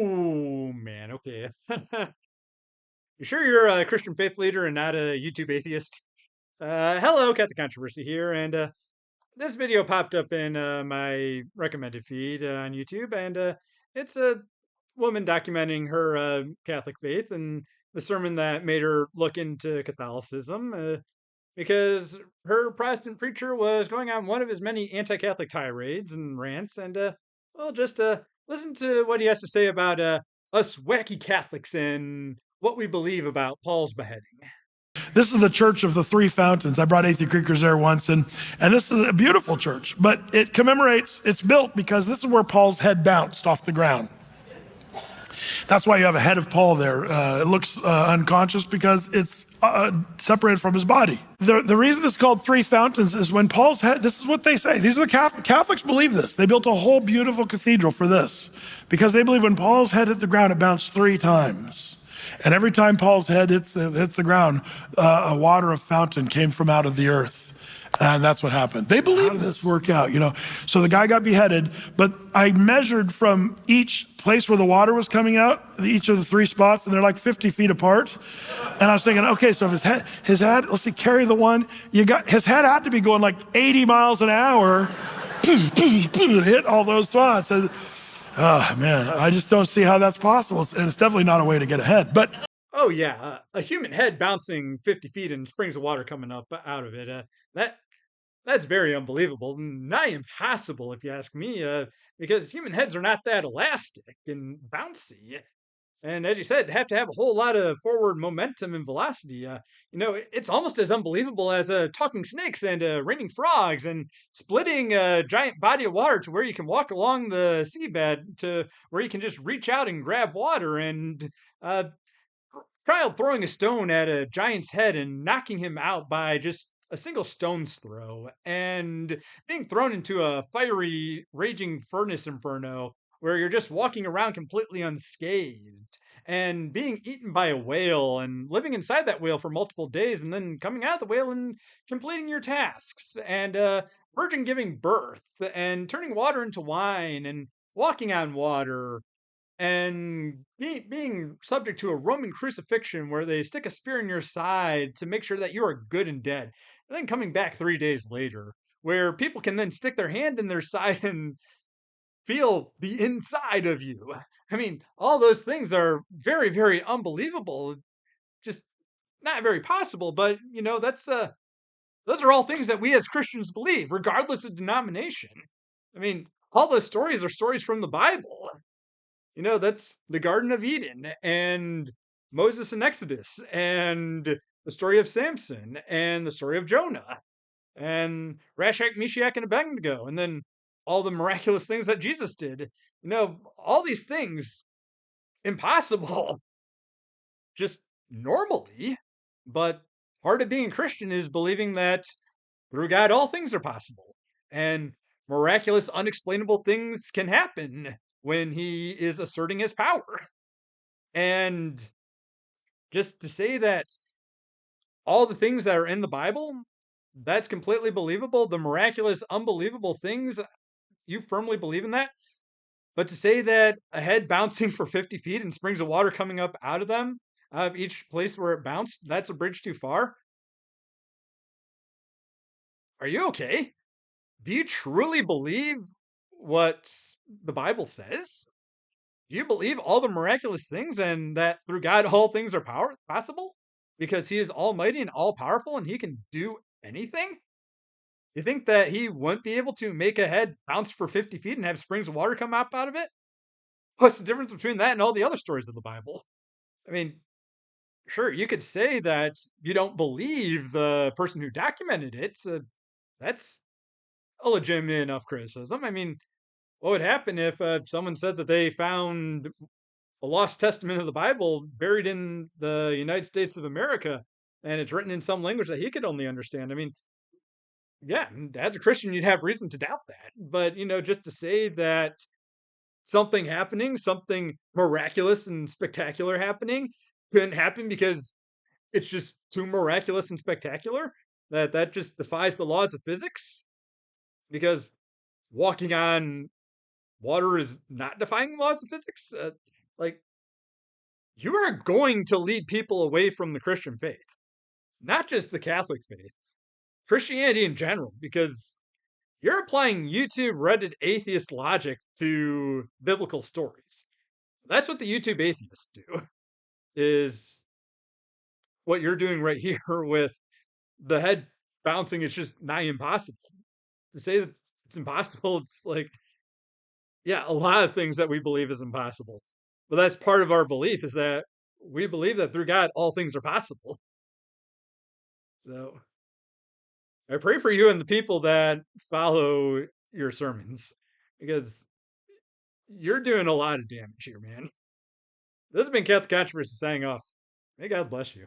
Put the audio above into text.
Oh man, okay. You sure you're a Christian faith leader and not a YouTube atheist? Hello, Cat the Controversy here, and this video popped up in my recommended feed on YouTube, and it's a woman documenting her Catholic faith and the sermon that made her look into Catholicism, because her Protestant preacher was going on one of his many anti-Catholic tirades and rants, and well, just listen to what he has to say about us wacky Catholics and what we believe about Paul's beheading. This is the Church of the Three Fountains. I brought Athey Creekers there once, and this is a beautiful church, but it commemorates, it's built because this is where Paul's head bounced off the ground. That's why you have a head of Paul there. It looks unconscious because it's separated from his body. The reason it's called Three Fountains is when Paul's head, this is what they say. These are the Catholics believe this. They built a whole beautiful cathedral for this because they believe when Paul's head hit the ground, it bounced 3 times. And every time Paul's head hits the ground, a water of fountain came from out of the earth. And that's what happened. They believe this work out, you know. So the guy got beheaded, but I measured from each place where the water was coming out, each of the 3 spots, and they're like 50 feet apart. And I was thinking, okay, so if his head, let's see, carry the one, his head had to be going like 80 miles an hour, hit all those spots. And, oh man, I just don't see how that's possible. And it's definitely not a way to get ahead. But Oh yeah, a human head bouncing 50 feet and springs of water coming up out of it. That's very unbelievable. Nigh impossible, if you ask me, because human heads are not that elastic and bouncy. And as you said, have to have a whole lot of forward momentum and velocity. It's almost as unbelievable as talking snakes and raining frogs and splitting a giant body of water to where you can walk along the seabed to where you can just reach out and grab water and uh, trial throwing a stone at a giant's head and knocking him out by just a single stone's throw, and being thrown into a fiery, raging furnace inferno where you're just walking around completely unscathed, and being eaten by a whale and living inside that whale for multiple days, and then coming out of the whale and completing your tasks, and virgin giving birth, and turning water into wine, and walking on water, and being subject to a Roman crucifixion where they stick a spear in your side to make sure that you are good and dead, and then coming back 3 days later, where people can then stick their hand in their side and feel the inside of you. I mean, all those things are very, very unbelievable. Just not very possible, but that's those are all things that we as Christians believe, regardless of denomination. I mean, all those stories are stories from the Bible. That's the Garden of Eden and Moses and Exodus and the story of Samson and the story of Jonah and Rashak, Meshach, and Abednego, and then all the miraculous things that Jesus did. All these things impossible just normally, but part of being a Christian is believing that through God all things are possible and miraculous, unexplainable things can happen when He is asserting His power. And just to say that all the things that are in the Bible, that's completely believable. The miraculous, unbelievable things, you firmly believe in that. But to say that a head bouncing for 50 feet and springs of water coming up out of them, out of each place where it bounced, that's a bridge too far. Are you okay? Do you truly believe what the Bible says? Do you believe all the miraculous things and that through God all things are possible? Because He is almighty and all powerful and He can do anything? You think that He wouldn't be able to make a head bounce for 50 feet and have springs of water come up out of it? What's the difference between that and all the other stories of the Bible? I mean, sure, you could say that you don't believe the person who documented it. So that's a legitimate enough criticism. I mean, what would happen if someone said that they found a lost testament of the Bible buried in the United States of America and it's written in some language that he could only understand? I mean, yeah, as a Christian, you'd have reason to doubt that. But, just to say that something happening, something miraculous and spectacular happening couldn't happen because it's just too miraculous and spectacular, that just defies the laws of physics because walking on water is not defying the laws of physics. Like, you are going to lead people away from the Christian faith, not just the Catholic faith, Christianity in general, because you're applying YouTube Reddit atheist logic to biblical stories. That's what the YouTube atheists do, is what you're doing right here with the head bouncing. It's just nigh impossible. To say that it's impossible, it's like, yeah, a lot of things that we believe is impossible. But that's part of our belief, is that we believe that through God, all things are possible. So I pray for you and the people that follow your sermons, because you're doing a lot of damage here, man. This has been Catholic Controversy signing off. May God bless you.